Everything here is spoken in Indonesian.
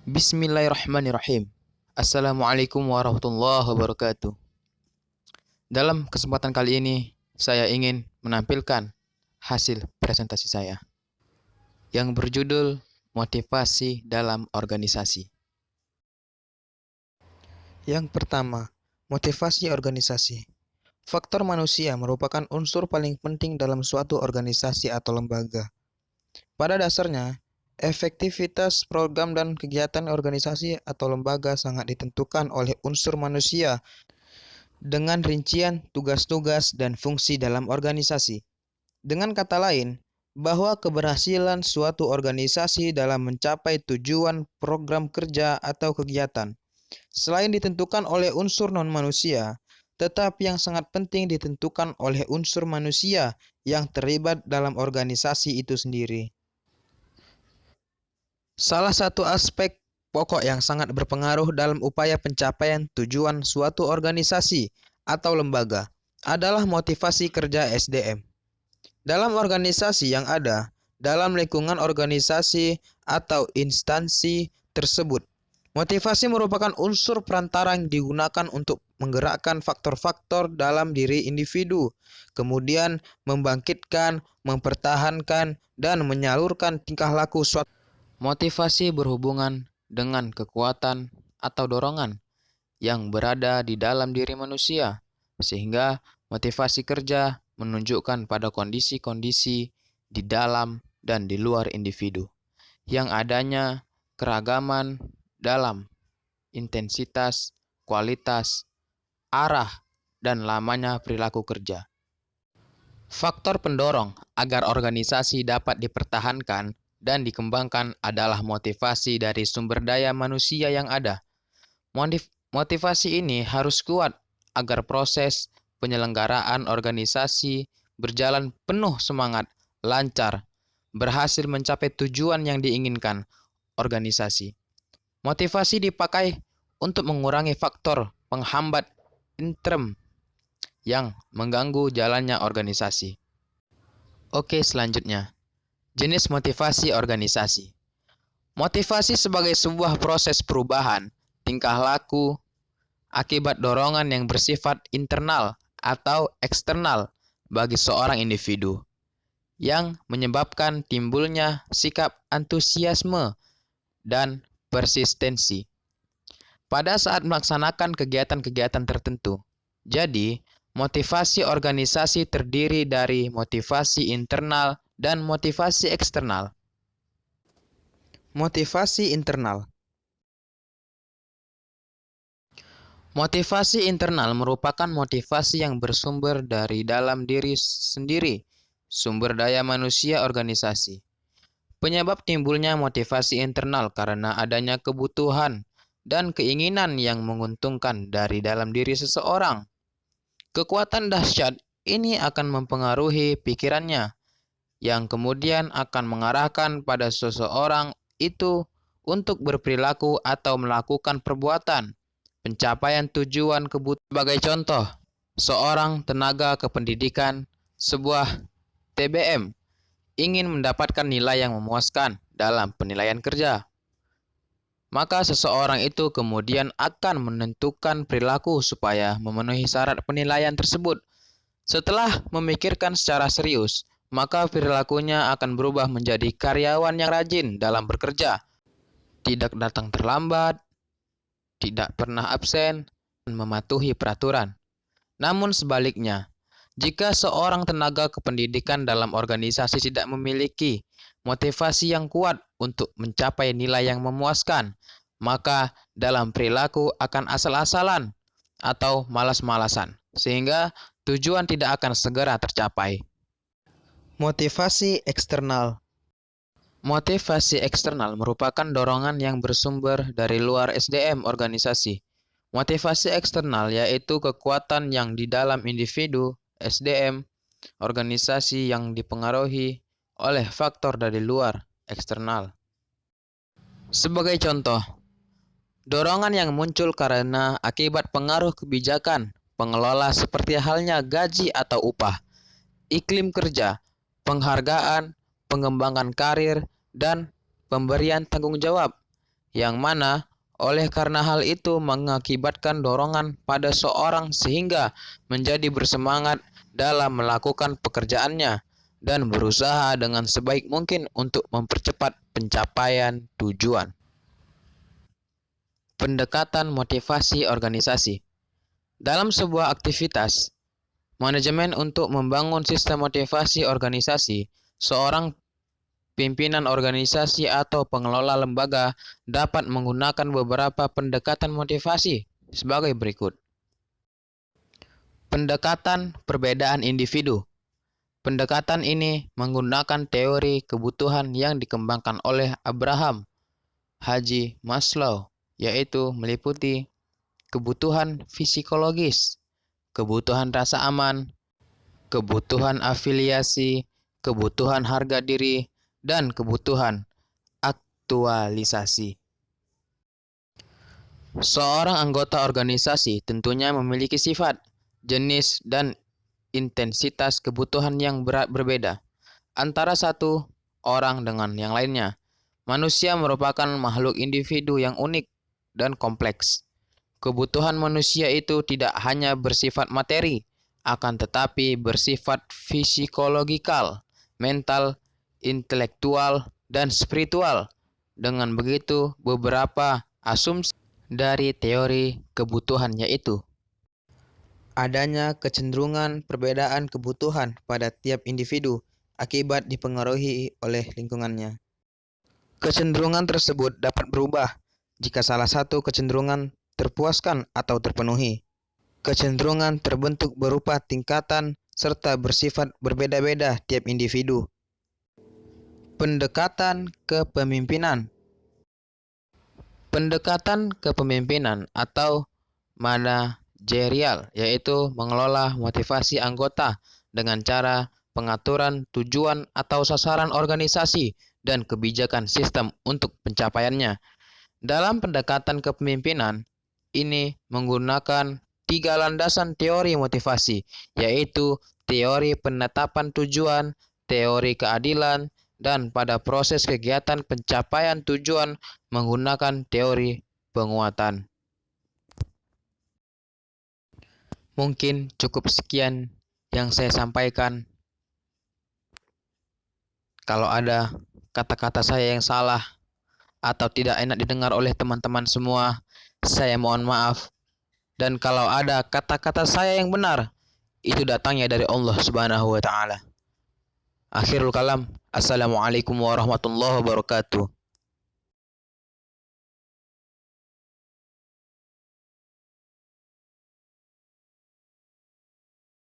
Bismillahirrahmanirrahim. Assalamualaikum warahmatullahi wabarakatuh. Dalam kesempatan kali ini, saya ingin menampilkan hasil presentasi saya yang berjudul Motivasi dalam Organisasi. Yang pertama, motivasi organisasi. Faktor manusia merupakan unsur paling penting dalam suatu organisasi atau lembaga. Pada dasarnya, efektivitas program dan kegiatan organisasi atau lembaga sangat ditentukan oleh unsur manusia dengan rincian tugas-tugas dan fungsi dalam organisasi. Dengan kata lain, bahwa keberhasilan suatu organisasi dalam mencapai tujuan program kerja atau kegiatan, selain ditentukan oleh unsur non-manusia, tetapi yang sangat penting ditentukan oleh unsur manusia yang terlibat dalam organisasi itu sendiri. Salah satu aspek pokok yang sangat berpengaruh dalam upaya pencapaian tujuan suatu organisasi atau lembaga adalah motivasi kerja SDM. Dalam organisasi yang ada, dalam lingkungan organisasi atau instansi tersebut, motivasi merupakan unsur perantara yang digunakan untuk menggerakkan faktor-faktor dalam diri individu, kemudian membangkitkan, mempertahankan, dan menyalurkan tingkah laku suatu. Motivasi berhubungan dengan kekuatan atau dorongan yang berada di dalam diri manusia, sehingga motivasi kerja menunjukkan pada kondisi-kondisi di dalam dan di luar individu, yang adanya keragaman dalam intensitas, kualitas, arah, dan lamanya perilaku kerja. Faktor pendorong agar organisasi dapat dipertahankan dan dikembangkan adalah motivasi dari sumber daya manusia yang ada. Motivasi ini harus kuat agar proses penyelenggaraan organisasi berjalan penuh semangat, lancar, berhasil mencapai tujuan yang diinginkan organisasi. Motivasi dipakai untuk mengurangi faktor penghambat interim yang mengganggu jalannya organisasi. Oke, selanjutnya. Jenis motivasi organisasi. Motivasi sebagai sebuah proses perubahan tingkah laku akibat dorongan yang bersifat internal atau eksternal bagi seorang individu yang menyebabkan timbulnya sikap antusiasme dan persistensi pada saat melaksanakan kegiatan-kegiatan tertentu. Jadi, motivasi organisasi terdiri dari motivasi internal dan motivasi eksternal. Motivasi internal. Motivasi internal merupakan motivasi yang bersumber dari dalam diri sendiri, sumber daya manusia organisasi. Penyebab timbulnya motivasi internal karena adanya kebutuhan dan keinginan yang menguntungkan dari dalam diri seseorang. Kekuatan dahsyat ini akan mempengaruhi pikirannya, yang kemudian akan mengarahkan pada seseorang itu untuk berperilaku atau melakukan perbuatan pencapaian tujuan kebutuhan. Sebagai contoh, seorang tenaga kependidikan sebuah TBM ingin mendapatkan nilai yang memuaskan dalam penilaian kerja. Maka seseorang itu kemudian akan menentukan perilaku supaya memenuhi syarat penilaian tersebut. Setelah memikirkan secara serius, maka perilakunya akan berubah menjadi karyawan yang rajin dalam bekerja, tidak datang terlambat, tidak pernah absen, dan mematuhi peraturan. Namun sebaliknya, jika seorang tenaga kependidikan dalam organisasi tidak memiliki motivasi yang kuat untuk mencapai nilai yang memuaskan, maka dalam perilaku akan asal-asalan atau malas-malasan, sehingga tujuan tidak akan segera tercapai. Motivasi eksternal. Motivasi eksternal merupakan dorongan yang bersumber dari luar SDM organisasi. Motivasi eksternal yaitu kekuatan yang di dalam individu SDM organisasi yang dipengaruhi oleh faktor dari luar eksternal. Sebagai contoh, dorongan yang muncul karena akibat pengaruh kebijakan pengelola seperti halnya gaji atau upah, iklim kerja, penghargaan, pengembangan karir, dan pemberian tanggung jawab yang mana oleh karena hal itu mengakibatkan dorongan pada seorang sehingga menjadi bersemangat dalam melakukan pekerjaannya dan berusaha dengan sebaik mungkin untuk mempercepat pencapaian tujuan. Pendekatan motivasi organisasi. Dalam sebuah aktivitas, manajemen untuk membangun sistem motivasi organisasi, seorang pimpinan organisasi atau pengelola lembaga dapat menggunakan beberapa pendekatan motivasi sebagai berikut. Pendekatan perbedaan individu. Pendekatan ini menggunakan teori kebutuhan yang dikembangkan oleh Abraham Haji Maslow, yaitu meliputi kebutuhan psikologis, kebutuhan rasa aman, kebutuhan afiliasi, kebutuhan harga diri, dan kebutuhan aktualisasi. Seorang anggota organisasi tentunya memiliki sifat, jenis, dan intensitas kebutuhan yang berbeda antara satu orang dengan yang lainnya. Manusia merupakan makhluk individu yang unik dan kompleks. Kebutuhan manusia itu tidak hanya bersifat materi, akan tetapi bersifat psikologikal, mental, intelektual, dan spiritual. Dengan begitu, beberapa asumsi dari teori kebutuhan yaitu adanya kecenderungan perbedaan kebutuhan pada tiap individu akibat dipengaruhi oleh lingkungannya. Kecenderungan tersebut dapat berubah jika salah satu kecenderungan terpuaskan atau terpenuhi. Kecenderungan terbentuk berupa tingkatan serta bersifat berbeda-beda tiap individu. Pendekatan kepemimpinan. Pendekatan kepemimpinan atau manajerial yaitu mengelola motivasi anggota dengan cara pengaturan tujuan atau sasaran organisasi dan kebijakan sistem untuk pencapaiannya. Dalam pendekatan kepemimpinan, ini menggunakan 3 landasan teori motivasi, yaitu teori penetapan tujuan, teori keadilan, dan pada proses kegiatan pencapaian tujuan menggunakan teori penguatan. Mungkin cukup sekian yang saya sampaikan. Kalau ada kata-kata saya yang salah atau tidak enak didengar oleh teman-teman semua, saya mohon maaf. Dan kalau ada kata-kata saya yang benar, itu datangnya dari Allah Subhanahu wa Ta'ala. Akhirul kalam. Assalamualaikum warahmatullahi wabarakatuh.